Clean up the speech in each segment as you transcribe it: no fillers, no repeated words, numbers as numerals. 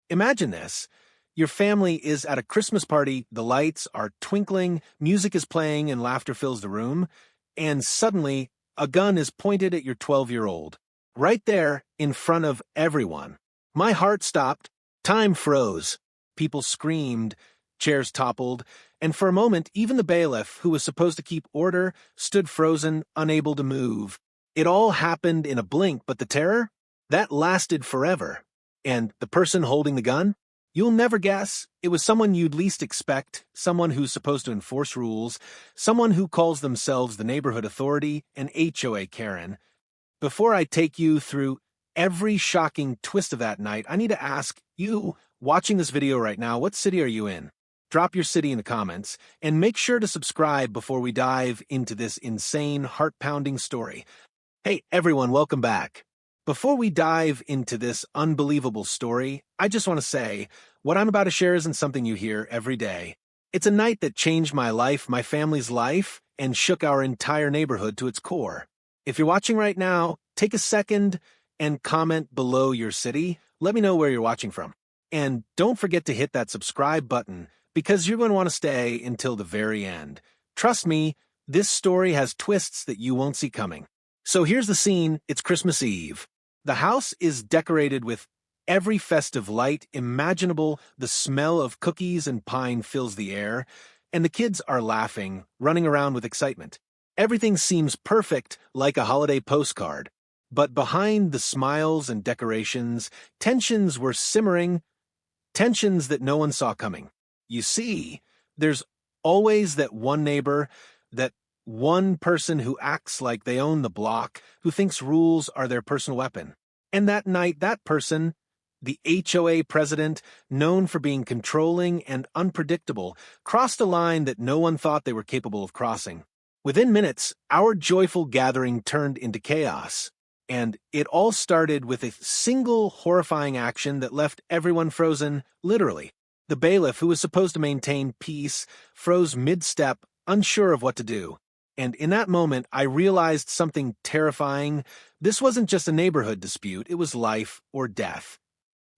Imagine this. Your family is at a Christmas party, the lights are twinkling, music is playing, and laughter fills the room, and suddenly a gun is pointed at your 12-year-old. Right there, in front of everyone. My heart stopped. Time froze. People screamed, chairs toppled, and for a moment, even the bailiff, who was supposed to keep order, stood frozen, unable to move. It all happened in a blink, but the terror? That lasted forever. And the person holding the gun? You'll never guess. It was someone you'd least expect, someone who's supposed to enforce rules, someone who calls themselves the neighborhood authority, an HOA Karen. Before I take you through every shocking twist of that night, I need to ask you, watching this video right now, what city are you in? Drop your city in the comments, and make sure to subscribe before we dive into this insane, heart-pounding story. Hey, everyone, welcome back. Before we dive into this unbelievable story, I just want to say, what I'm about to share isn't something you hear every day. It's a night that changed my life, my family's life, and shook our entire neighborhood to its core. If you're watching right now, take a second and comment below your city. Let me know where you're watching from. And don't forget to hit that subscribe button, because you're going to want to stay until the very end. Trust me, this story has twists that you won't see coming. So here's the scene. It's Christmas Eve. The house is decorated with every festive light imaginable. The smell of cookies and pine fills the air, and the kids are laughing, running around with excitement. Everything seems perfect, like a holiday postcard. But behind the smiles and decorations, tensions were simmering, tensions that no one saw coming. You see, there's always that one neighbor, that one person who acts like they own the block, who thinks rules are their personal weapon. And that night, that person, the HOA president, known for being controlling and unpredictable, crossed a line that no one thought they were capable of crossing. Within minutes, our joyful gathering turned into chaos. And it all started with a single horrifying action that left everyone frozen, literally. The bailiff, who was supposed to maintain peace, froze mid-step, unsure of what to do. And in that moment, I realized something terrifying. This wasn't just a neighborhood dispute, it was life or death.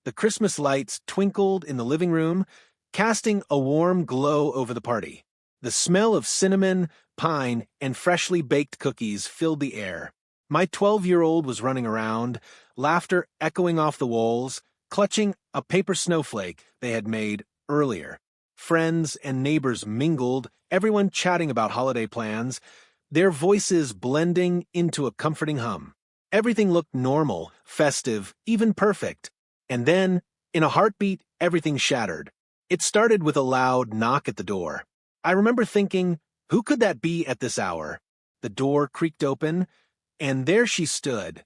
The Christmas lights twinkled in the living room, casting a warm glow over the party. The smell of cinnamon, pine, and freshly baked cookies filled the air. My 12-year-old was running around, laughter echoing off the walls, clutching a paper snowflake they had made earlier. Friends and neighbors mingled, everyone chatting about holiday plans, their voices blending into a comforting hum. Everything looked normal, festive, even perfect. And then, in a heartbeat, everything shattered. It started with a loud knock at the door. I remember thinking, who could that be at this hour? The door creaked open, and there she stood.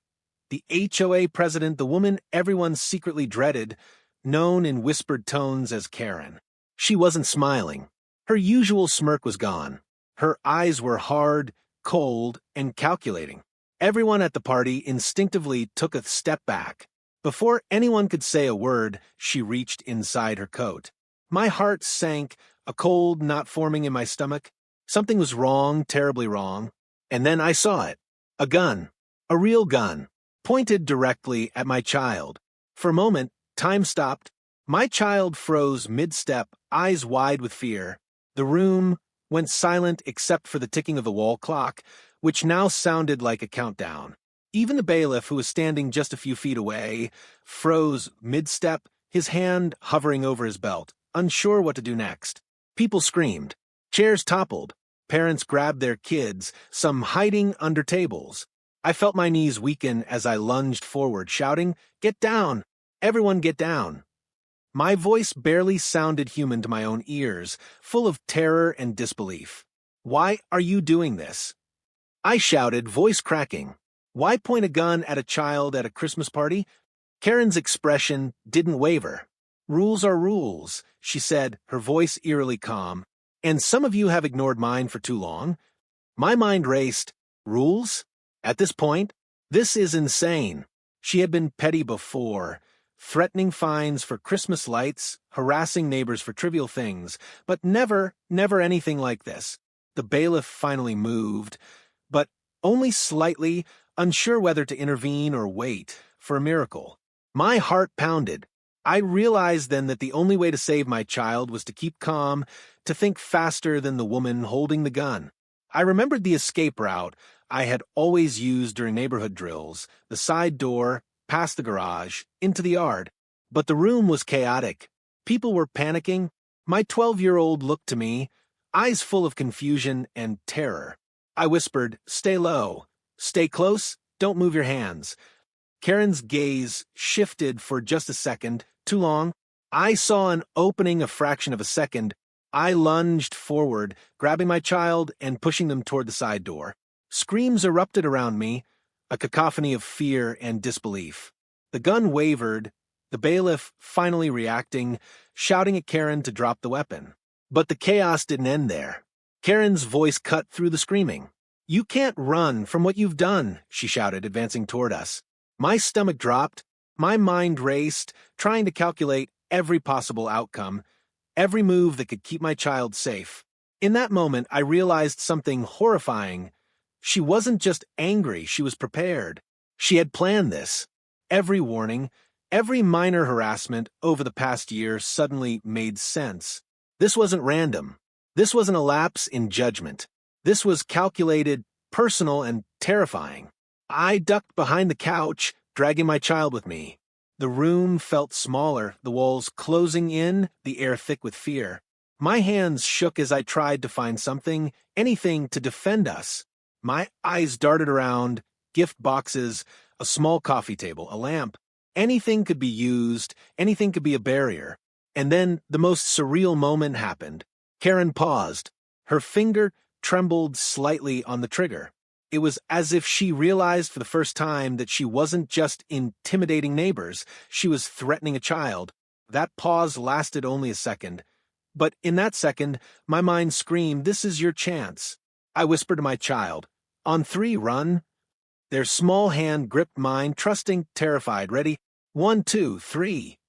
The HOA president, the woman everyone secretly dreaded, known in whispered tones as Karen. She wasn't smiling. Her usual smirk was gone. Her eyes were hard, cold, and calculating. Everyone at the party instinctively took a step back. Before anyone could say a word, she reached inside her coat. My heart sank, a cold knot forming in my stomach. Something was wrong, terribly wrong. And then I saw it. A gun. A real gun. Pointed directly at my child. For a moment, time stopped. My child froze mid-step, eyes wide with fear. The room went silent except for the ticking of the wall clock, which now sounded like a countdown. Even the bailiff, who was standing just a few feet away, froze mid-step, his hand hovering over his belt, unsure what to do next. People screamed. Chairs toppled. Parents grabbed their kids, some hiding under tables. I felt my knees weaken as I lunged forward, shouting, "Get down! Everyone get down!" My voice barely sounded human to my own ears, full of terror and disbelief. "Why are you doing this?" I shouted, voice cracking. Why point a gun at a child at a Christmas party? Karen's expression didn't waver. "Rules are rules," she said, her voice eerily calm. "And some of you have ignored mine for too long." My mind raced. Rules? At this point? This is insane. She had been petty before. Threatening fines for Christmas lights, harassing neighbors for trivial things, but never anything like this. The bailiff finally moved, but only slightly, unsure whether to intervene or wait for a miracle. My heart pounded. I realized then that the only way to save my child was to keep calm, to think faster than the woman holding the gun. I remembered the escape route I had always used during neighborhood drills, the side door, past the garage, into the yard. But the room was chaotic. People were panicking. My 12-year-old looked to me, eyes full of confusion and terror. I whispered, "Stay low. Stay close. Don't move your hands." Karen's gaze shifted for just a second, too long. I saw an opening a fraction of a second. I lunged forward, grabbing my child and pushing them toward the side door. Screams erupted around me, a cacophony of fear and disbelief. The gun wavered, the bailiff finally reacting, shouting at Karen to drop the weapon. But the chaos didn't end there. Karen's voice cut through the screaming. "You can't run from what you've done," she shouted, advancing toward us. My stomach dropped, my mind raced, trying to calculate every possible outcome, every move that could keep my child safe. In that moment, I realized something horrifying. She wasn't just angry, she was prepared. She had planned this. Every warning, every minor harassment over the past year suddenly made sense. This wasn't random. This wasn't a lapse in judgment. This was calculated, personal, and terrifying. I ducked behind the couch, dragging my child with me. The room felt smaller, the walls closing in, the air thick with fear. My hands shook as I tried to find something, anything to defend us. My eyes darted around, gift boxes, a small coffee table, a lamp. Anything could be used, anything could be a barrier. And then the most surreal moment happened. Karen paused. Her finger trembled slightly on the trigger. It was as if she realized for the first time that she wasn't just intimidating neighbors, she was threatening a child. That pause lasted only a second. But in that second, my mind screamed, "This is your chance." I whispered to my child, "On 3, run." Their small hand gripped mine, trusting, terrified, ready. 1, 2, 3.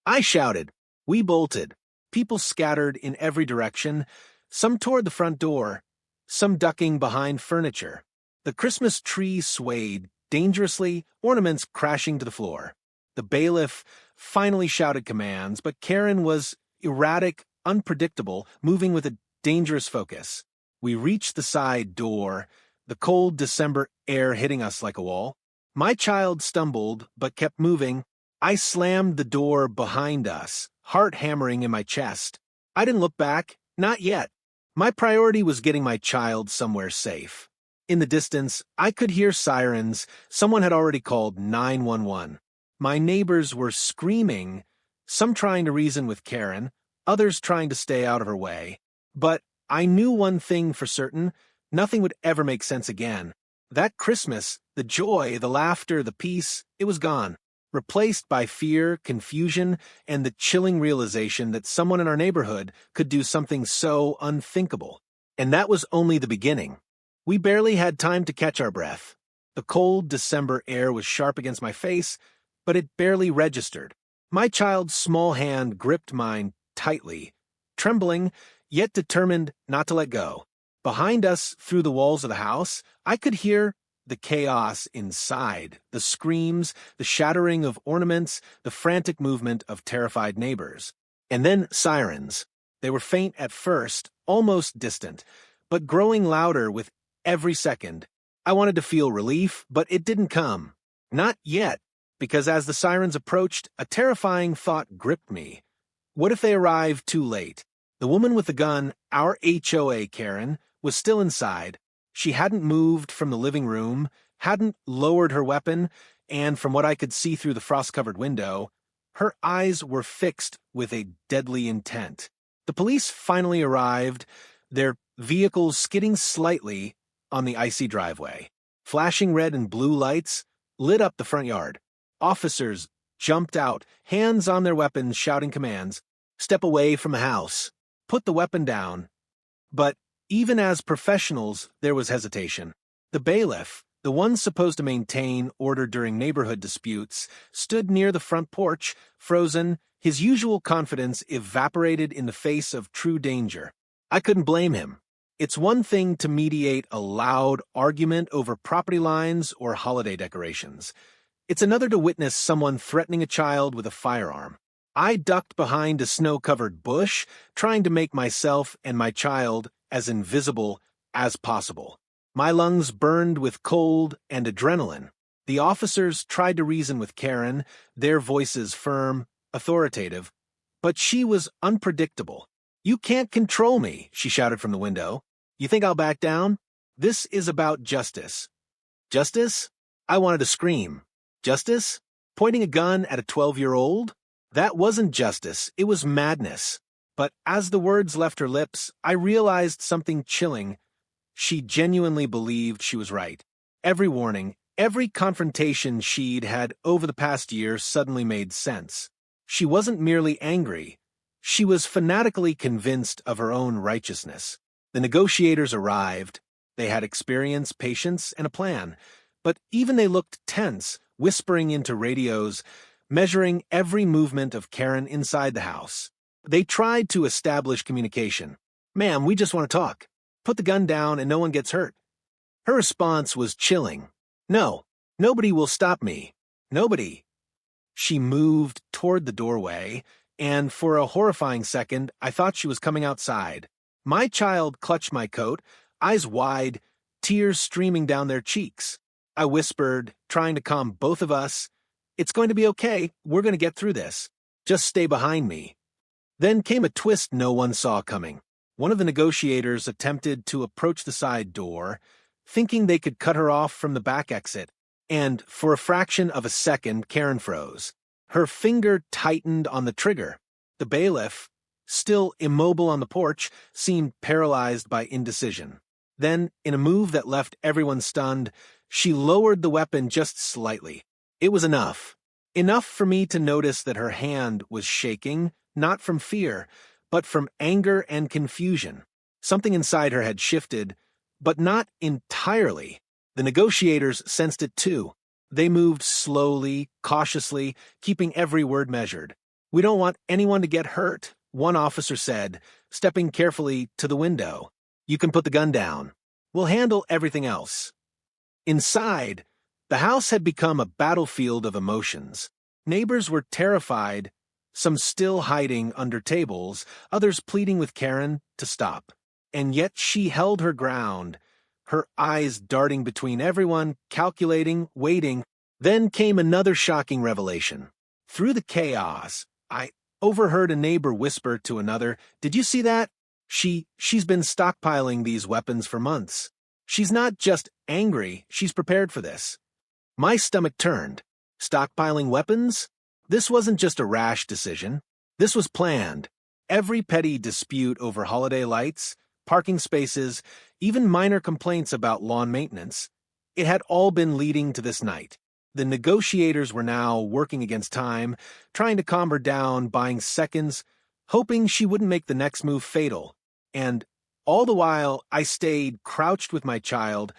I shouted. We bolted. People scattered in every direction, some toward the front door, some ducking behind furniture. The Christmas tree swayed dangerously, ornaments crashing to the floor. The bailiff finally shouted commands, but Karen was erratic, unpredictable, moving with a dangerous focus. We reached the side door, the cold December air hitting us like a wall. My child stumbled, but kept moving. I slammed the door behind us, heart hammering in my chest. I didn't look back, not yet. My priority was getting my child somewhere safe. In the distance, I could hear sirens. Someone had already called 911. My neighbors were screaming, some trying to reason with Karen, others trying to stay out of her way. But I knew one thing for certain: nothing would ever make sense again. That Christmas, the joy, the laughter, the peace, it was gone, replaced by fear, confusion, and the chilling realization that someone in our neighborhood could do something so unthinkable. And that was only the beginning. We barely had time to catch our breath. The cold December air was sharp against my face, but it barely registered. My child's small hand gripped mine tightly, trembling, yet determined not to let go. Behind us, through the walls of the house, I could hear the chaos inside, the screams, the shattering of ornaments, the frantic movement of terrified neighbors. And then sirens. They were faint at first, almost distant, but growing louder with every second. I wanted to feel relief, but it didn't come. Not yet, because as the sirens approached, a terrifying thought gripped me. What if they arrived too late? The woman with the gun, our HOA Karen, was still inside. She hadn't moved from the living room, hadn't lowered her weapon, and from what I could see through the frost-covered window, her eyes were fixed with a deadly intent. The police finally arrived, their vehicles skidding slightly on the icy driveway. Flashing red and blue lights lit up the front yard. Officers jumped out, hands on their weapons, shouting commands. "Step away from the house. Put the weapon down." But even as professionals, there was hesitation. The bailiff, the one supposed to maintain order during neighborhood disputes, stood near the front porch, frozen, his usual confidence evaporated in the face of true danger. I couldn't blame him. It's one thing to mediate a loud argument over property lines or holiday decorations. It's another to witness someone threatening a child with a firearm. I ducked behind a snow-covered bush, trying to make myself and my child as invisible as possible. My lungs burned with cold and adrenaline. The officers tried to reason with Karen, their voices firm, authoritative, but she was unpredictable. "You can't control me," she shouted from the window. "You think I'll back down? This is about justice." Justice? I wanted to scream. Justice? Pointing a gun at a 12-year-old? That wasn't justice, it was madness. But as the words left her lips, I realized something chilling. She genuinely believed she was right. Every warning, every confrontation she'd had over the past year suddenly made sense. She wasn't merely angry. She was fanatically convinced of her own righteousness. The negotiators arrived. They had experience, patience, and a plan. But even they looked tense, whispering into radios, measuring every movement of Karen inside the house. They tried to establish communication. "Ma'am, we just want to talk. Put the gun down and no one gets hurt." Her response was chilling. "No, nobody will stop me. Nobody." She moved toward the doorway, and for a horrifying second, I thought she was coming outside. My child clutched my coat, eyes wide, tears streaming down their cheeks. I whispered, trying to calm both of us, "It's going to be okay. We're going to get through this. Just stay behind me." Then came a twist no one saw coming. One of the negotiators attempted to approach the side door, thinking they could cut her off from the back exit, and for a fraction of a second, Karen froze. Her finger tightened on the trigger. The bailiff, still immobile on the porch, seemed paralyzed by indecision. Then, in a move that left everyone stunned, she lowered the weapon just slightly. It was enough. Enough for me to notice that her hand was shaking, not from fear, but from anger and confusion. Something inside her had shifted, but not entirely. The negotiators sensed it too. They moved slowly, cautiously, keeping every word measured. "We don't want anyone to get hurt," one officer said, stepping carefully to the window. "You can put the gun down. We'll handle everything else." Inside, the house had become a battlefield of emotions. Neighbors were terrified, some still hiding under tables, others pleading with Karen to stop. And yet she held her ground, her eyes darting between everyone, calculating, waiting. Then came another shocking revelation. Through the chaos, I overheard a neighbor whisper to another, "Did you see that? She's been stockpiling these weapons for months. She's not just angry, she's prepared for this." My stomach turned. Stockpiling weapons? This wasn't just a rash decision. This was planned. Every petty dispute over holiday lights, parking spaces, even minor complaints about lawn maintenance, it had all been leading to this night. The negotiators were now working against time, trying to calm her down, buying seconds, hoping she wouldn't make the next move fatal. And all the while, I stayed crouched with my child,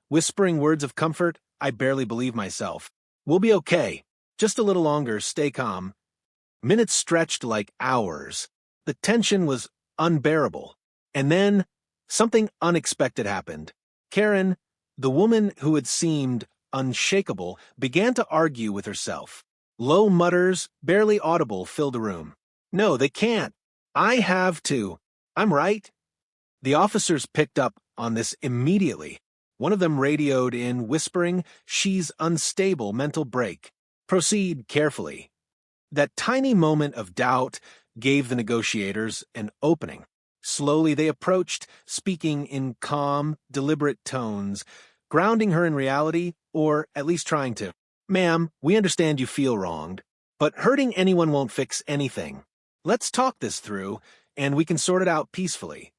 whispering words of comfort. I barely believed myself. "We'll be okay. Just a little longer, stay calm." Minutes stretched like hours. The tension was unbearable. And then, something unexpected happened. Karen, the woman who had seemed unshakable, began to argue with herself. Low mutters, barely audible, filled the room. "No, they can't. I have to. I'm right." The officers picked up on this immediately. One of them radioed in, whispering, "She's unstable, mental break. Proceed carefully." That tiny moment of doubt gave the negotiators an opening. Slowly they approached, speaking in calm, deliberate tones, grounding her in reality, or at least trying to. "Ma'am, we understand you feel wronged, but hurting anyone won't fix anything. Let's talk this through, and we can sort it out peacefully."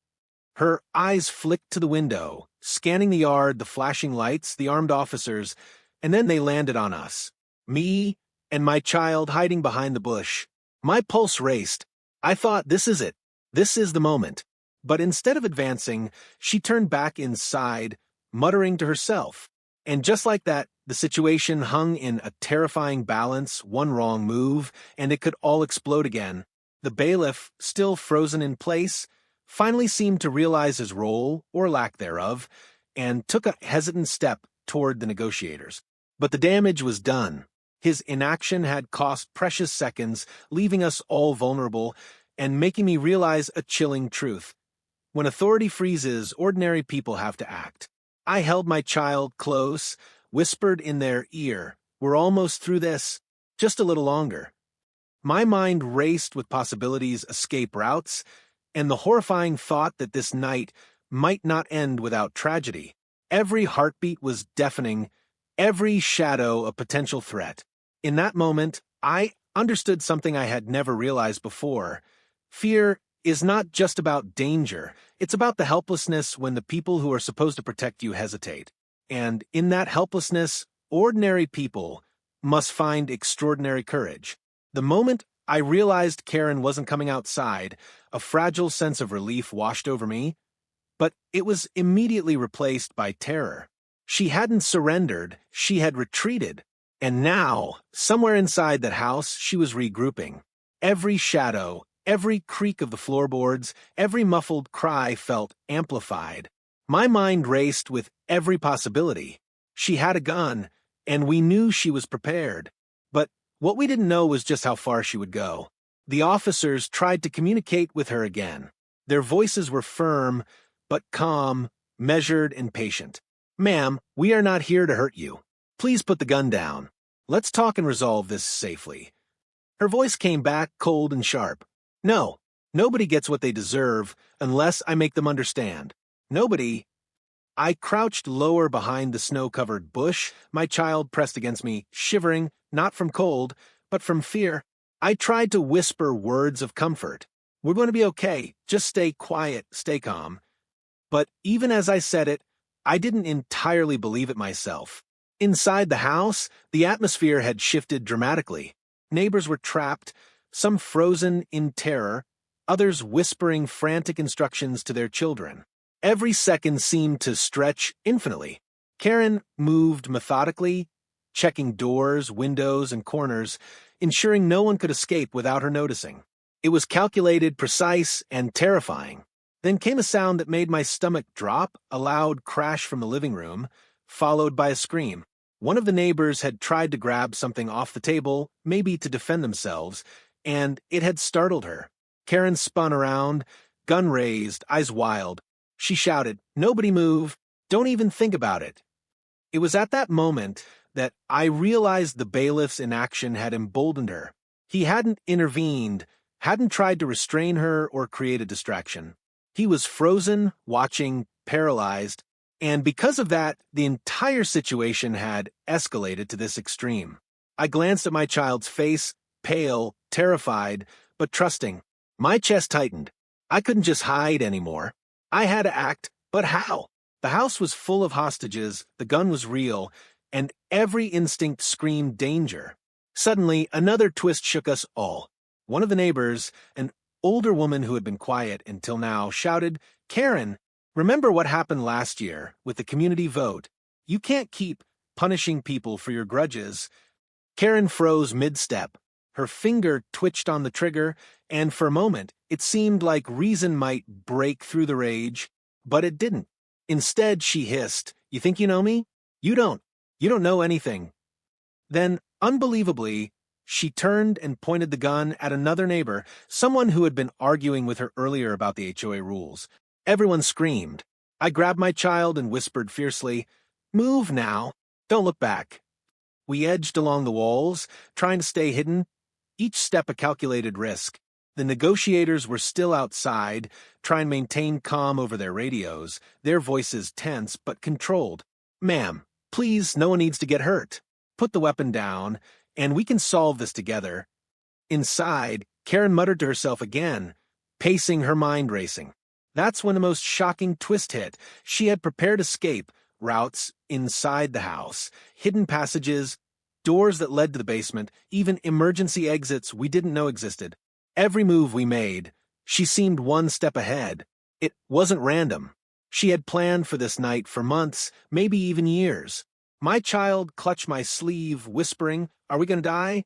Her eyes flicked to the window, scanning the yard, the flashing lights, the armed officers, and then they landed on us. Me and my child hiding behind the bush. My pulse raced. I thought, this is it. This is the moment. But instead of advancing, she turned back inside, muttering to herself. And just like that, the situation hung in a terrifying balance, one wrong move, and it could all explode again. The bailiff, still frozen in place, finally seemed to realize his role, or lack thereof, and took a hesitant step toward the negotiators. But the damage was done. His inaction had cost precious seconds, leaving us all vulnerable and making me realize a chilling truth. When authority freezes, ordinary people have to act. I held my child close, whispered in their ear, "We're almost through this, just a little longer." My mind raced with possibilities, escape routes, and the horrifying thought that this night might not end without tragedy. Every heartbeat was deafening, every shadow a potential threat. In that moment, I understood something I had never realized before. Fear is not just about danger, it's about the helplessness when the people who are supposed to protect you hesitate. And in that helplessness, ordinary people must find extraordinary courage. The moment I realized Karen wasn't coming outside, a fragile sense of relief washed over me, but it was immediately replaced by terror. She hadn't surrendered, she had retreated. And now, somewhere inside that house, she was regrouping. Every shadow, every creak of the floorboards, every muffled cry felt amplified. My mind raced with every possibility. She had a gun, and we knew she was prepared. But what we didn't know was just how far she would go. The officers tried to communicate with her again. Their voices were firm, but calm, measured, and patient. "Ma'am, we are not here to hurt you. Please put the gun down. Let's talk and resolve this safely." Her voice came back cold and sharp. "No, nobody gets what they deserve unless I make them understand. Nobody." I crouched lower behind the snow-covered bush, my child pressed against me, shivering, not from cold, but from fear. I tried to whisper words of comfort. "We're going to be okay. Just stay quiet, stay calm." But even as I said it, I didn't entirely believe it myself. Inside the house, the atmosphere had shifted dramatically. Neighbors were trapped, some frozen in terror, others whispering frantic instructions to their children. Every second seemed to stretch infinitely. Karen moved methodically, checking doors, windows, and corners, ensuring no one could escape without her noticing. It was calculated, precise, and terrifying. Then came a sound that made my stomach drop, a loud crash from the living room, followed by a scream. One of the neighbors had tried to grab something off the table, maybe to defend themselves, and it had startled her. Karen spun around, gun raised, eyes wild. She shouted, "Nobody move! Don't even think about it!" It was at that moment that I realized the bailiff's inaction had emboldened her. He hadn't intervened, hadn't tried to restrain her or create a distraction. He was frozen, watching, paralyzed, and because of that, the entire situation had escalated to this extreme. I glanced at my child's face, pale, terrified, but trusting. My chest tightened. I couldn't just hide anymore. I had to act, but how? The house was full of hostages, the gun was real, and every instinct screamed danger. Suddenly, another twist shook us all. One of the neighbors, an older woman who had been quiet until now, shouted, "Karen, remember what happened last year with the community vote? You can't keep punishing people for your grudges." Karen froze mid-step. Her finger twitched on the trigger, and for a moment, it seemed like reason might break through the rage, but it didn't. Instead, she hissed, "You think you know me? You don't. You don't know anything." Then, unbelievably, she turned and pointed the gun at another neighbor, someone who had been arguing with her earlier about the HOA rules. Everyone screamed. I grabbed my child and whispered fiercely, "Move now. Don't look back." We edged along the walls, trying to stay hidden, each step a calculated risk. The negotiators were still outside, trying to maintain calm over their radios, their voices tense but controlled. "Ma'am, please, no one needs to get hurt. Put the weapon down, and we can solve this together." Inside, Karen muttered to herself again, pacing, her mind racing. That's when the most shocking twist hit. She had prepared escape routes inside the house, hidden passages, doors that led to the basement, even emergency exits we didn't know existed. Every move we made, she seemed one step ahead. It wasn't random. She had planned for this night for months, maybe even years. My child clutched my sleeve, whispering, "Are we going to die?"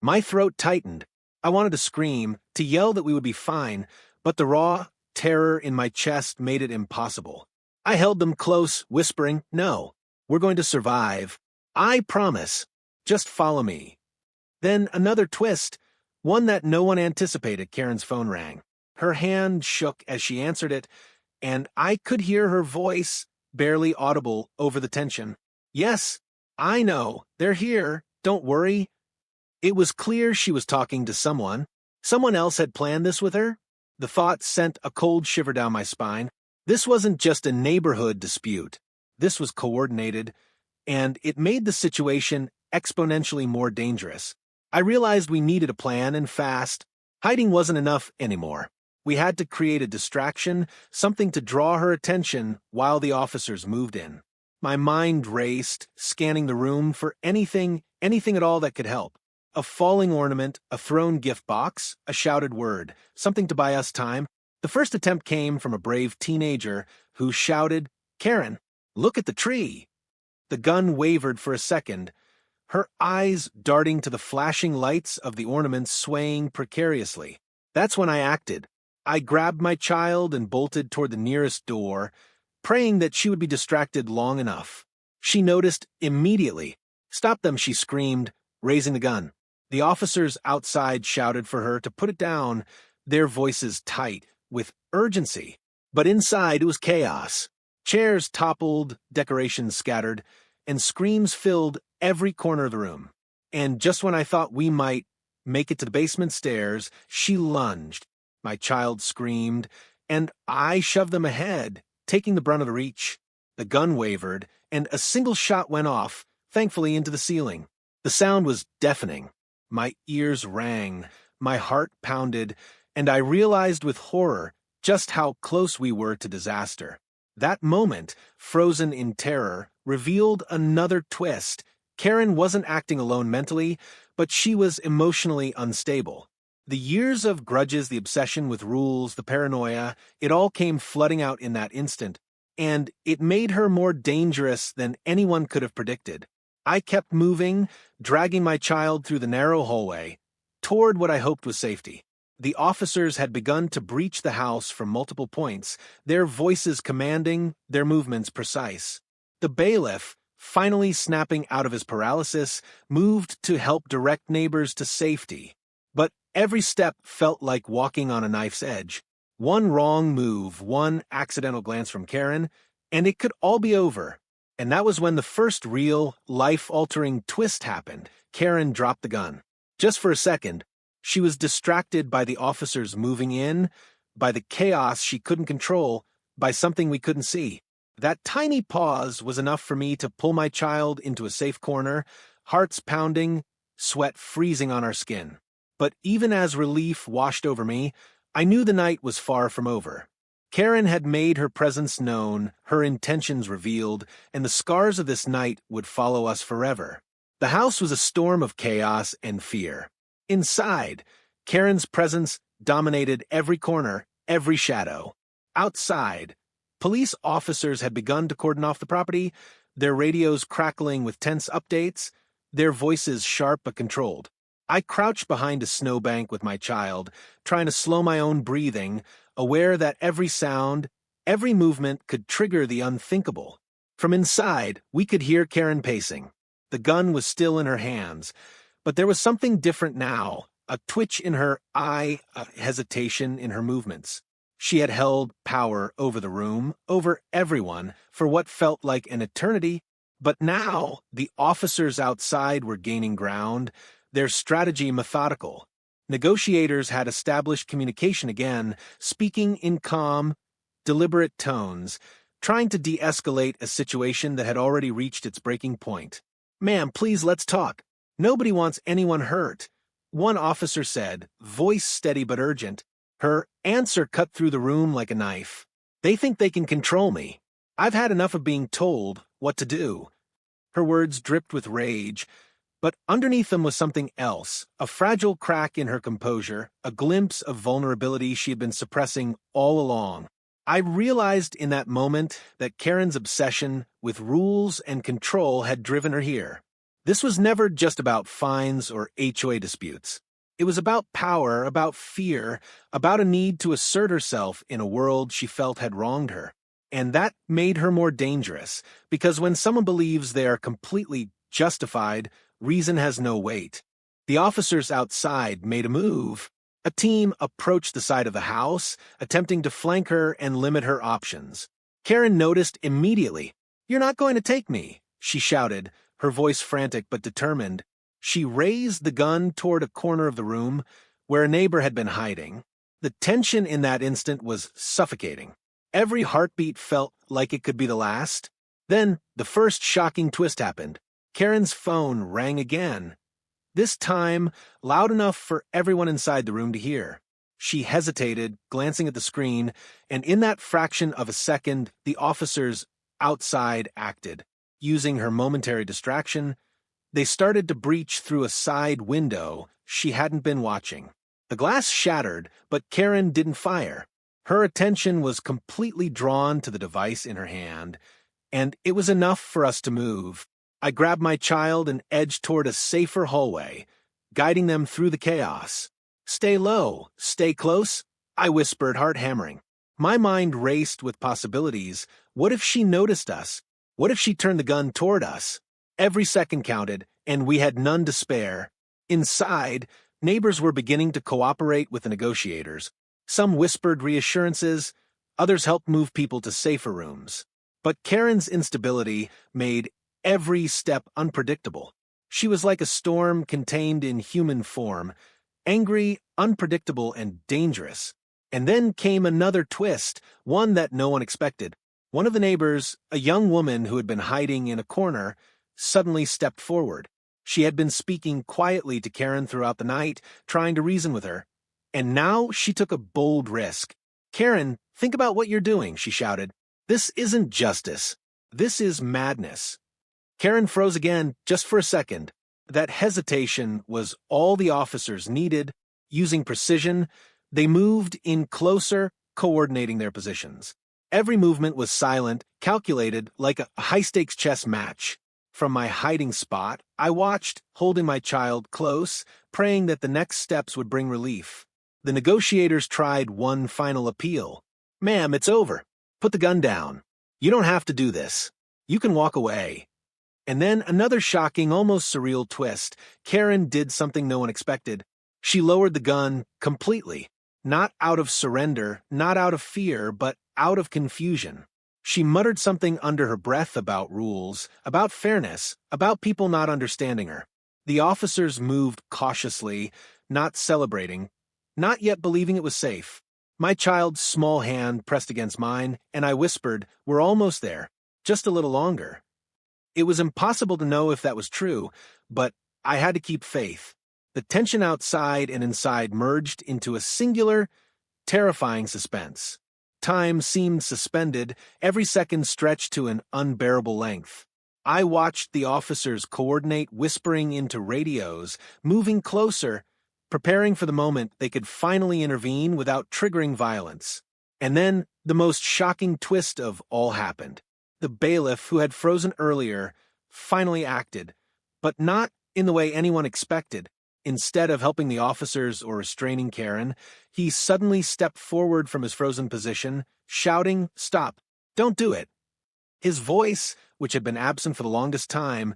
My throat tightened. I wanted to scream, to yell that we would be fine, but the raw terror in my chest made it impossible. I held them close, whispering, "No, we're going to survive. I promise." Just follow me. Then another twist, one that no one anticipated. Karen's phone rang. Her hand shook as she answered it, and I could hear her voice, barely audible over the tension. Yes, I know. They're here. Don't worry. It was clear she was talking to someone. Someone else had planned this with her. The thought sent a cold shiver down my spine. This wasn't just a neighborhood dispute. This was coordinated, and it made the situation exponentially more dangerous. I realized we needed a plan, and fast. Hiding wasn't enough anymore. We had to create a distraction, something to draw her attention while the officers moved in. My mind raced, scanning the room for anything at all that could help. A falling ornament, a thrown gift box, a shouted word, something to buy us time. The first attempt came from a brave teenager who shouted, "Karen, look at the tree." The gun wavered for a second, her eyes darting to the flashing lights of the ornaments swaying precariously. That's when I acted. I grabbed my child and bolted toward the nearest door, praying that she would be distracted long enough. She noticed immediately. "Stop them," she screamed, raising the gun. The officers outside shouted for her to put it down, their voices tight, with urgency. But inside it was chaos. Chairs toppled, decorations scattered, and screams filled every corner of the room. And just when I thought we might make it to the basement stairs, she lunged. My child screamed, and I shoved them ahead, taking the brunt of the reach. The gun wavered, and a single shot went off, thankfully into the ceiling. The sound was deafening. My ears rang, my heart pounded, and I realized with horror just how close we were to disaster. That moment, frozen in terror, revealed another twist. Karen wasn't acting alone mentally, but she was emotionally unstable. The years of grudges, the obsession with rules, the paranoia, it all came flooding out in that instant, and it made her more dangerous than anyone could have predicted. I kept moving, dragging my child through the narrow hallway, toward what I hoped was safety. The officers had begun to breach the house from multiple points, their voices commanding, their movements precise. The bailiff, finally snapping out of his paralysis, moved to help direct neighbors to safety. But every step felt like walking on a knife's edge. One wrong move, one accidental glance from Karen, and it could all be over. And that was when the first real, life-altering twist happened. Karen dropped the gun. Just for a second, she was distracted by the officers moving in, by the chaos she couldn't control, by something we couldn't see. That tiny pause was enough for me to pull my child into a safe corner, hearts pounding, sweat freezing on our skin. But even as relief washed over me, I knew the night was far from over. Karen had made her presence known, her intentions revealed, and the scars of this night would follow us forever. The house was a storm of chaos and fear. Inside, Karen's presence dominated every corner, every shadow. Outside, police officers had begun to cordon off the property, their radios crackling with tense updates, their voices sharp but controlled. I crouched behind a snowbank with my child, trying to slow my own breathing, aware that every sound, every movement could trigger the unthinkable. From inside, we could hear Karen pacing. The gun was still in her hands, but there was something different now, a twitch in her eye, a hesitation in her movements. She had held power over the room, over everyone, for what felt like an eternity, but now the officers outside were gaining ground, their strategy methodical. Negotiators had established communication again, speaking in calm, deliberate tones, trying to de-escalate a situation that had already reached its breaking point. "Ma'am, please, let's talk. Nobody wants anyone hurt," one officer said, voice steady but urgent. Her answer cut through the room like a knife. "They think they can control me. I've had enough of being told what to do." Her words dripped with rage, but underneath them was something else, a fragile crack in her composure, a glimpse of vulnerability she had been suppressing all along. I realized in that moment that Karen's obsession with rules and control had driven her here. This was never just about fines or HOA disputes. It was about power, about fear, about a need to assert herself in a world she felt had wronged her. And that made her more dangerous, because when someone believes they are completely justified, reason has no weight. The officers outside made a move. A team approached the side of the house, attempting to flank her and limit her options. Karen noticed immediately. "You're not going to take me," she shouted, her voice frantic but determined. She raised the gun toward a corner of the room where a neighbor had been hiding. The tension in that instant was suffocating. Every heartbeat felt like it could be the last. Then, the first shocking twist happened. Karen's phone rang again. This time, loud enough for everyone inside the room to hear. She hesitated, glancing at the screen, and in that fraction of a second, the officers outside acted. Using her momentary distraction, they started to breach through a side window she hadn't been watching. The glass shattered, but Karen didn't fire. Her attention was completely drawn to the device in her hand, and it was enough for us to move. I grabbed my child and edged toward a safer hallway, guiding them through the chaos. "Stay low, stay close," I whispered, heart hammering. My mind raced with possibilities. What if she noticed us? What if she turned the gun toward us? Every second counted, and we had none to spare. Inside, neighbors were beginning to cooperate with the negotiators. Some whispered reassurances, others helped move people to safer rooms. But Karen's instability made every step unpredictable. She was like a storm contained in human form, angry, unpredictable, and dangerous. And then came another twist, one that no one expected. One of the neighbors, a young woman who had been hiding in a corner, suddenly stepped forward. She had been speaking quietly to Karen throughout the night, trying to reason with her. And now she took a bold risk. "Karen, think about what you're doing," she shouted. "This isn't justice. This is madness." Karen froze again, just for a second. That hesitation was all the officers needed. Using precision, they moved in closer, coordinating their positions. Every movement was silent, calculated, like a high-stakes chess match. From my hiding spot, I watched, holding my child close, praying that the next steps would bring relief. The negotiators tried one final appeal. "Ma'am, it's over. Put the gun down. You don't have to do this. You can walk away." And then another shocking, almost surreal twist. Karen did something no one expected. She lowered the gun completely. Not out of surrender, not out of fear, but out of confusion. She muttered something under her breath about rules, about fairness, about people not understanding her. The officers moved cautiously, not celebrating, not yet believing it was safe. My child's small hand pressed against mine, and I whispered, "We're almost there. Just a little longer." It was impossible to know if that was true, but I had to keep faith. The tension outside and inside merged into a singular, terrifying suspense. Time seemed suspended, every second stretched to an unbearable length. I watched the officers coordinate, whispering into radios, moving closer, preparing for the moment they could finally intervene without triggering violence. And then the most shocking twist of all happened. The bailiff, who had frozen earlier, finally acted, but not in the way anyone expected. Instead of helping the officers or restraining Karen, he suddenly stepped forward from his frozen position, shouting, "Stop! Don't do it!" His voice, which had been absent for the longest time,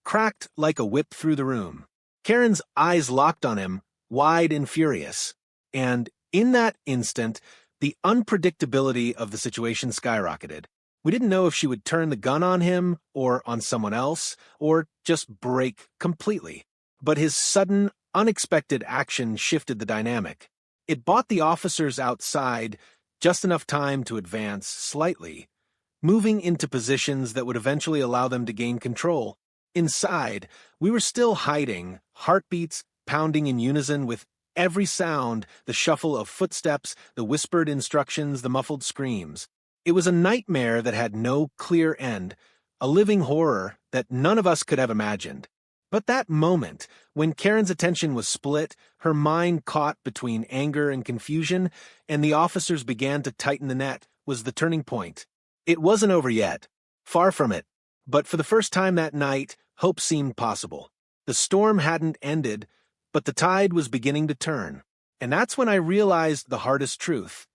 cracked like a whip through the room. Karen's eyes locked on him, wide and furious. And in that instant, the unpredictability of the situation skyrocketed. We didn't know if she would turn the gun on him, or on someone else, or just break completely. But his sudden, unexpected action shifted the dynamic. It bought the officers outside just enough time to advance slightly, moving into positions that would eventually allow them to gain control. Inside, we were still hiding, heartbeats pounding in unison with every sound, the shuffle of footsteps, the whispered instructions, the muffled screams. It was a nightmare that had no clear end, a living horror that none of us could have imagined. But that moment, when Karen's attention was split, her mind caught between anger and confusion, and the officers began to tighten the net, was the turning point. It wasn't over yet. Far from it. But for the first time that night, hope seemed possible. The storm hadn't ended, but the tide was beginning to turn. And that's when I realized the hardest truth.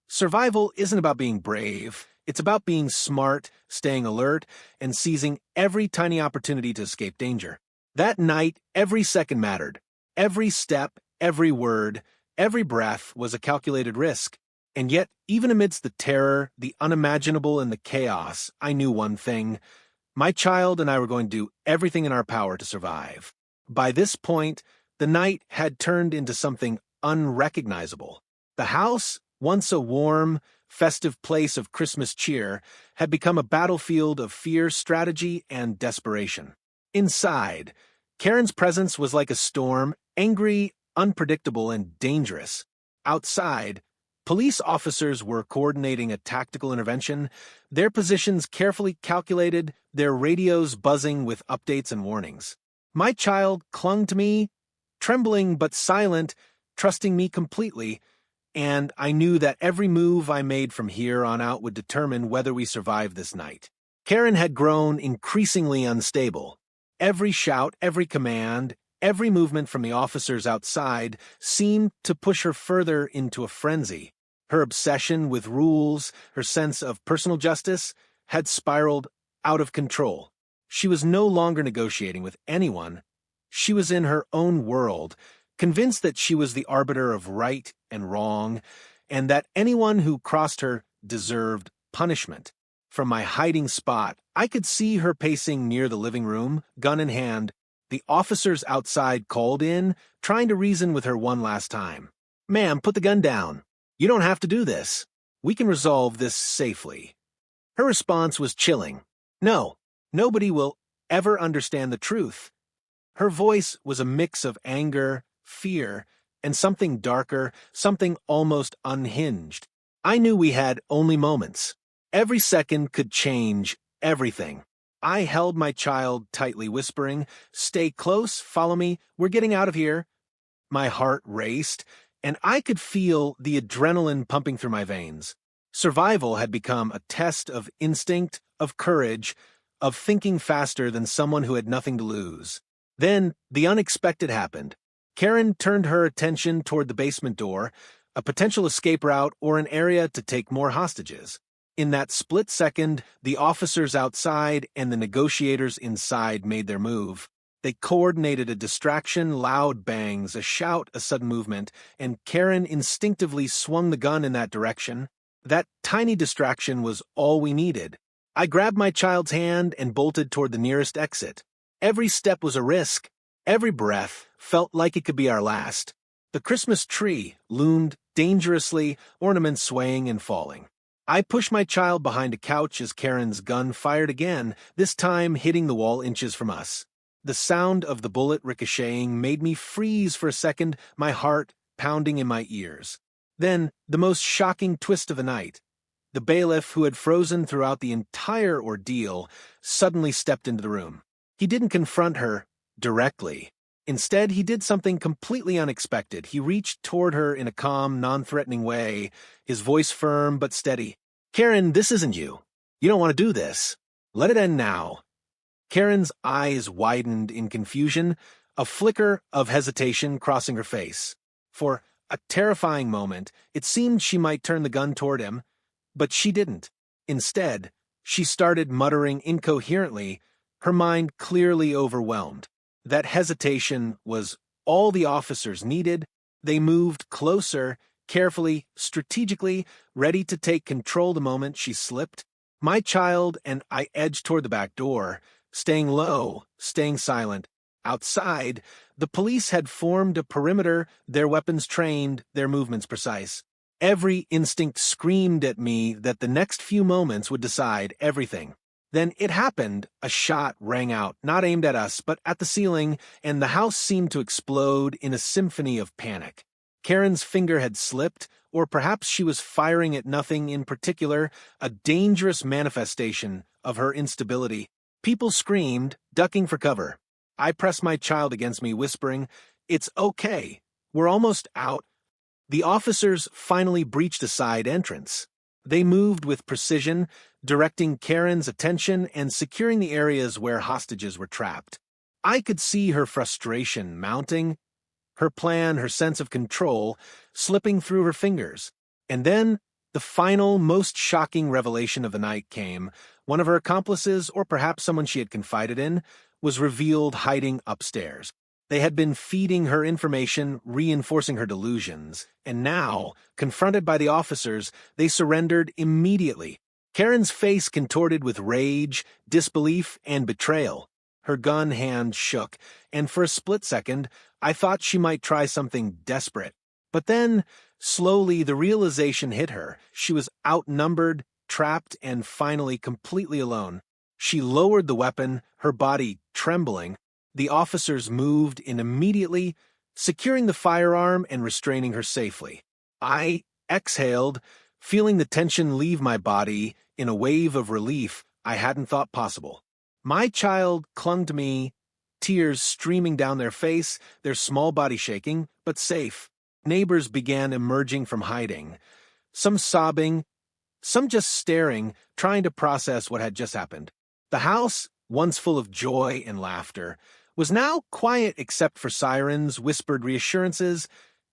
Survival isn't about being brave. It's about being smart, staying alert, and seizing every tiny opportunity to escape danger. That night, every second mattered. Every step, every word, every breath was a calculated risk. And yet, even amidst the terror, the unimaginable, and the chaos, I knew one thing. My child and I were going to do everything in our power to survive. By this point, the night had turned into something unrecognizable. The house, once a warm, festive place of Christmas cheer, had become a battlefield of fear, strategy, and desperation. Inside, Karen's presence was like a storm, angry, unpredictable, and dangerous. Outside, police officers were coordinating a tactical intervention, their positions carefully calculated, their radios buzzing with updates and warnings. My child clung to me, trembling but silent, trusting me completely, and I knew that every move I made from here on out would determine whether we survived this night. Karen had grown increasingly unstable. Every shout, every command, every movement from the officers outside seemed to push her further into a frenzy. Her obsession with rules, her sense of personal justice, had spiraled out of control. She was no longer negotiating with anyone. She was in her own world, convinced that she was the arbiter of right and wrong, and that anyone who crossed her deserved punishment. From my hiding spot, I could see her pacing near the living room, gun in hand. The officers outside called in, trying to reason with her one last time. "Ma'am, put the gun down. You don't have to do this. We can resolve this safely." Her response was chilling. "No, nobody will ever understand the truth." Her voice was a mix of anger, fear, and something darker, something almost unhinged. I knew we had only moments. Every second could change everything. I held my child tightly, whispering, "Stay close, follow me, we're getting out of here." My heart raced, and I could feel the adrenaline pumping through my veins. Survival had become a test of instinct, of courage, of thinking faster than someone who had nothing to lose. Then the unexpected happened. Karen turned her attention toward the basement door, a potential escape route or an area to take more hostages. In that split second, the officers outside and the negotiators inside made their move. They coordinated a distraction, loud bangs, a shout, a sudden movement, and Karen instinctively swung the gun in that direction. That tiny distraction was all we needed. I grabbed my child's hand and bolted toward the nearest exit. Every step was a risk. Every breath felt like it could be our last. The Christmas tree loomed dangerously, ornaments swaying and falling. I pushed my child behind a couch as Karen's gun fired again, this time hitting the wall inches from us. The sound of the bullet ricocheting made me freeze for a second, my heart pounding in my ears. Then, the most shocking twist of the night. The bailiff, who had frozen throughout the entire ordeal, suddenly stepped into the room. He didn't confront her directly. Instead, he did something completely unexpected. He reached toward her in a calm, non-threatening way, his voice firm but steady. "Karen, this isn't you. You don't want to do this. Let it end now." Karen's eyes widened in confusion, a flicker of hesitation crossing her face. For a terrifying moment, it seemed she might turn the gun toward him, but she didn't. Instead, she started muttering incoherently, her mind clearly overwhelmed. That hesitation was all the officers needed. They moved closer, carefully, strategically, ready to take control the moment she slipped. My child and I edged toward the back door, staying low, staying silent. Outside, the police had formed a perimeter, their weapons trained, their movements precise. Every instinct screamed at me that the next few moments would decide everything. Then it happened. A shot rang out, not aimed at us, but at the ceiling, and the house seemed to explode in a symphony of panic. Karen's finger had slipped, or perhaps she was firing at nothing in particular, a dangerous manifestation of her instability. People screamed, ducking for cover. I pressed my child against me, whispering, "It's okay. We're almost out." The officers finally breached a side entrance. They moved with precision, directing Karen's attention and securing the areas where hostages were trapped. I could see her frustration mounting, her plan, her sense of control, slipping through her fingers. And then, The final, most shocking revelation of the night came. One of her accomplices, or perhaps someone she had confided in, was revealed hiding upstairs. They had been feeding her information, reinforcing her delusions, and now, confronted by the officers, they surrendered immediately. Karen's face contorted with rage, disbelief, and betrayal. Her gun hand shook, and for a split second, I thought she might try something desperate. But then, slowly, the realization hit her. She was outnumbered, trapped, and finally completely alone. She lowered the weapon, her body trembling. The officers moved in immediately, securing the firearm and restraining her safely. I exhaled, feeling the tension leave my body in a wave of relief I hadn't thought possible. My child clung to me, tears streaming down their face, their small body shaking, but safe. Neighbors began emerging from hiding, some sobbing, some just staring, trying to process what had just happened. The house, once full of joy and laughter, was now quiet except for sirens, whispered reassurances,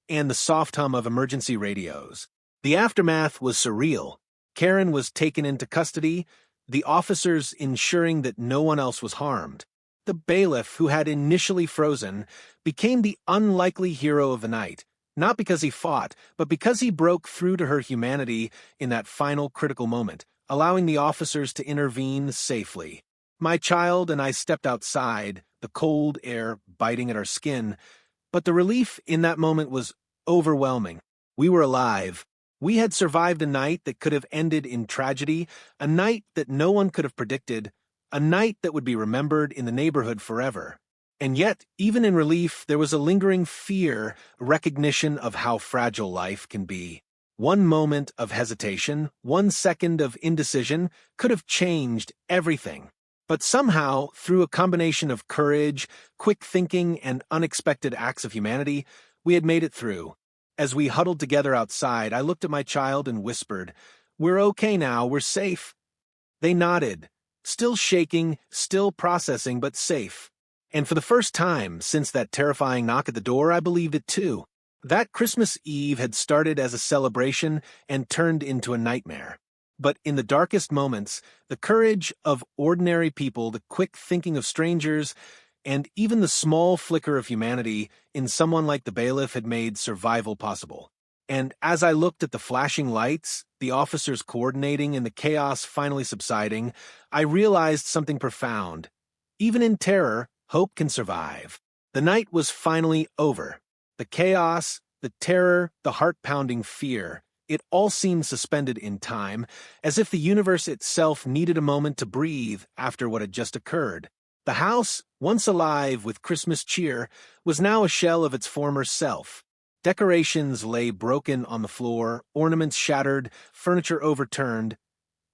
and the soft hum of emergency radios. The aftermath was surreal. Karen was taken into custody, the officers ensuring that no one else was harmed. The bailiff, who had initially frozen, became the unlikely hero of the night, not because he fought, but because he broke through to her humanity in that final critical moment, allowing the officers to intervene safely. My child and I stepped outside, the cold air biting at our skin, but the relief in that moment was overwhelming. We were alive. We had survived a night that could have ended in tragedy, a night that no one could have predicted, a night that would be remembered in the neighborhood forever. And yet, even in relief, there was a lingering fear, a recognition of how fragile life can be. One moment of hesitation, 1 second of indecision could have changed everything. But somehow, through a combination of courage, quick thinking, and unexpected acts of humanity, we had made it through. As we huddled together outside, I looked at my child and whispered, "We're okay now, we're safe." They nodded, still shaking, still processing, but safe. And for the first time since that terrifying knock at the door, I believed it too. That Christmas Eve had started as a celebration and turned into a nightmare. But in the darkest moments, the courage of ordinary people, the quick thinking of strangers, and even the small flicker of humanity in someone like the bailiff had made survival possible. And as I looked at the flashing lights, the officers coordinating, and the chaos finally subsiding, I realized something profound. Even in terror, hope can survive. The night was finally over. The chaos, the terror, the heart-pounding fear, it all seemed suspended in time, as if the universe itself needed a moment to breathe after what had just occurred. The house, once alive with Christmas cheer, was now a shell of its former self. Decorations lay broken on the floor, ornaments shattered, furniture overturned,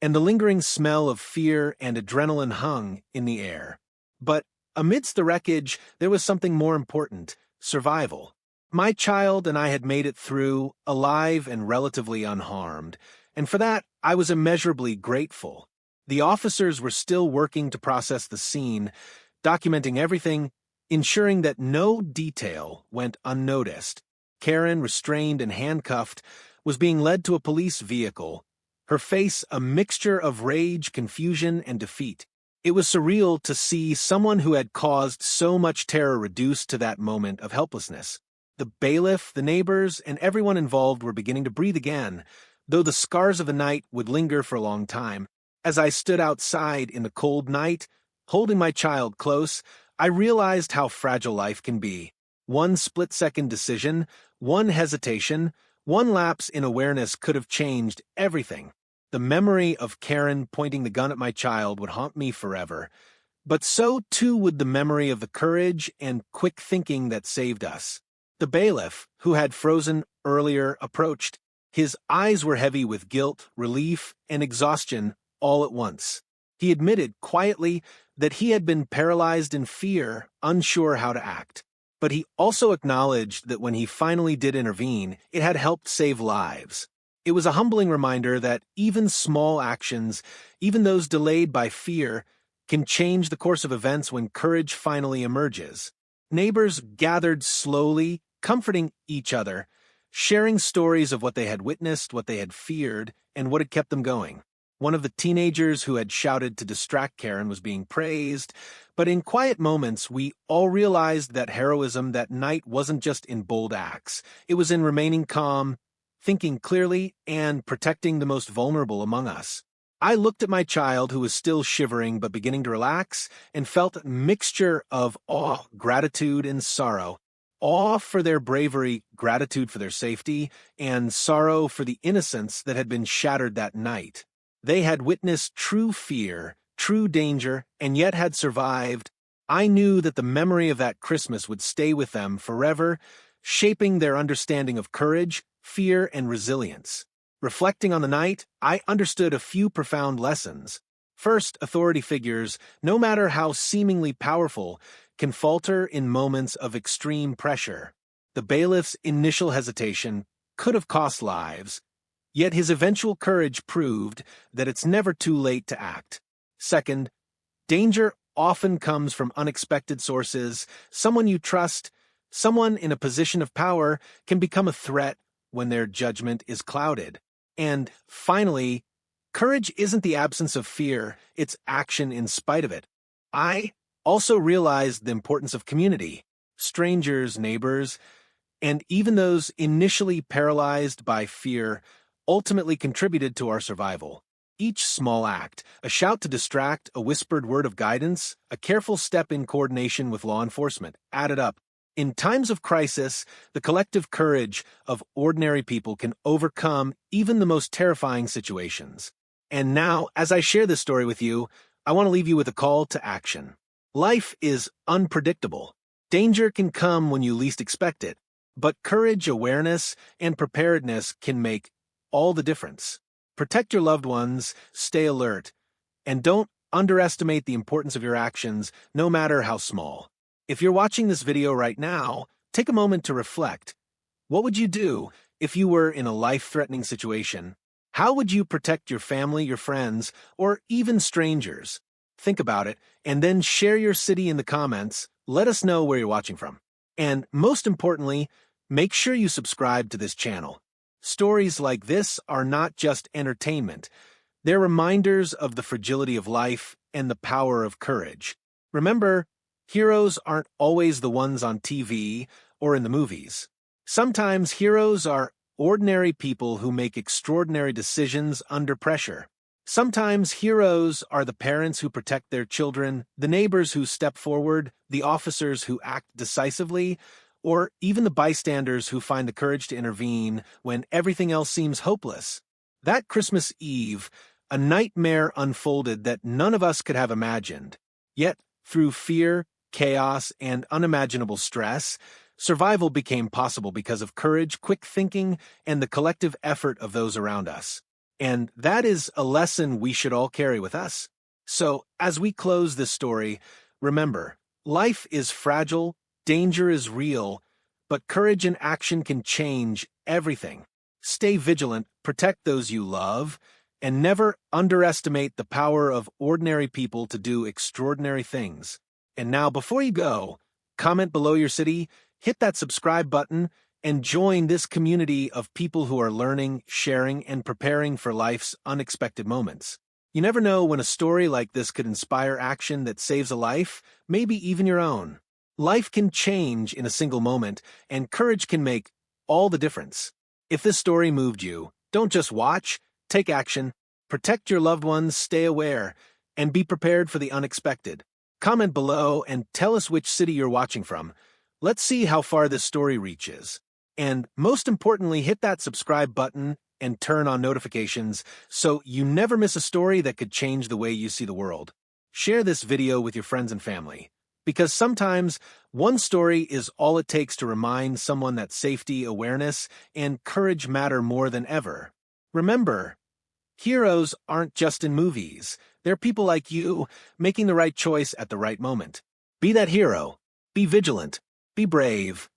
and the lingering smell of fear and adrenaline hung in the air. But amidst the wreckage, there was something more important: survival. My child and I had made it through, alive and relatively unharmed, and for that I was immeasurably grateful. The officers were still working to process the scene, documenting everything, ensuring that no detail went unnoticed. Karen, restrained and handcuffed, was being led to a police vehicle, her face a mixture of rage, confusion, and defeat. It was surreal to see someone who had caused so much terror reduced to that moment of helplessness. The bailiff, the neighbors, and everyone involved were beginning to breathe again, though the scars of the night would linger for a long time. As I stood outside in the cold night, holding my child close, I realized how fragile life can be. One split-second decision, one hesitation, one lapse in awareness could have changed everything. The memory of Karen pointing the gun at my child would haunt me forever. But so too would the memory of the courage and quick thinking that saved us. The bailiff, who had frozen earlier, approached. His eyes were heavy with guilt, relief, and exhaustion all at once. He admitted quietly that he had been paralyzed in fear, unsure how to act. But he also acknowledged that when he finally did intervene, it had helped save lives. It was a humbling reminder that even small actions, even those delayed by fear, can change the course of events when courage finally emerges. Neighbors gathered slowly, comforting each other, sharing stories of what they had witnessed, what they had feared, and what had kept them going. One of the teenagers who had shouted to distract Karen was being praised, but in quiet moments, we all realized that heroism that night wasn't just in bold acts. It was in remaining calm, thinking clearly, and protecting the most vulnerable among us. I looked at my child, who was still shivering but beginning to relax, and felt a mixture of awe, gratitude, and sorrow. Awe for their bravery, gratitude for their safety, and sorrow for the innocence that had been shattered that night. They had witnessed true fear, true danger, and yet had survived. I knew that the memory of that Christmas would stay with them forever, shaping their understanding of courage, fear, and resilience. Reflecting on the night, I understood a few profound lessons. First, authority figures, no matter how seemingly powerful, can falter in moments of extreme pressure. The bailiff's initial hesitation could have cost lives, yet his eventual courage proved that it's never too late to act. Second, danger often comes from unexpected sources. Someone you trust, someone in a position of power, can become a threat when their judgment is clouded. And finally, courage isn't the absence of fear, it's action in spite of it. I also realized the importance of community. Strangers, neighbors, and even those initially paralyzed by fear ultimately contributed to our survival. Each small act, a shout to distract, a whispered word of guidance, a careful step in coordination with law enforcement, added up. In times of crisis, the collective courage of ordinary people can overcome even the most terrifying situations. And now, as I share this story with you, I want to leave you with a call to action. Life is unpredictable. Danger can come when you least expect it, but courage, awareness, and preparedness can make all the difference. Protect your loved ones, stay alert, and don't underestimate the importance of your actions, no matter how small. If you're watching this video right now, take a moment to reflect. What would you do if you were in a life-threatening situation? How would you protect your family, your friends, or even strangers? Think about it, and then share your city in the comments. Let us know where you're watching from. And most importantly, make sure you subscribe to this channel. Stories like this are not just entertainment. They're reminders of the fragility of life and the power of courage. Remember, heroes aren't always the ones on TV or in the movies. Sometimes heroes are ordinary people who make extraordinary decisions under pressure. Sometimes heroes are the parents who protect their children, the neighbors who step forward, the officers who act decisively, or even the bystanders who find the courage to intervene when everything else seems hopeless. That Christmas Eve, a nightmare unfolded that none of us could have imagined. Yet, through fear, chaos, and unimaginable stress, survival became possible because of courage, quick thinking, and the collective effort of those around us. And that is a lesson we should all carry with us. So, as we close this story, remember, life is fragile, danger is real, but courage and action can change everything. Stay vigilant, protect those you love, and never underestimate the power of ordinary people to do extraordinary things. And now, before you go, comment below your city, hit that subscribe button, and join this community of people who are learning, sharing, and preparing for life's unexpected moments. You never know when a story like this could inspire action that saves a life, maybe even your own. Life can change in a single moment, and courage can make all the difference. If this story moved you, don't just watch, take action, protect your loved ones, stay aware, and be prepared for the unexpected. Comment below and tell us which city you're watching from. Let's see how far this story reaches. And most importantly, hit that subscribe button and turn on notifications so you never miss a story that could change the way you see the world. Share this video with your friends and family, because sometimes one story is all it takes to remind someone that safety, awareness, and courage matter more than ever. Remember, heroes aren't just in movies. They're people like you, making the right choice at the right moment. Be that hero. Be vigilant. Be brave.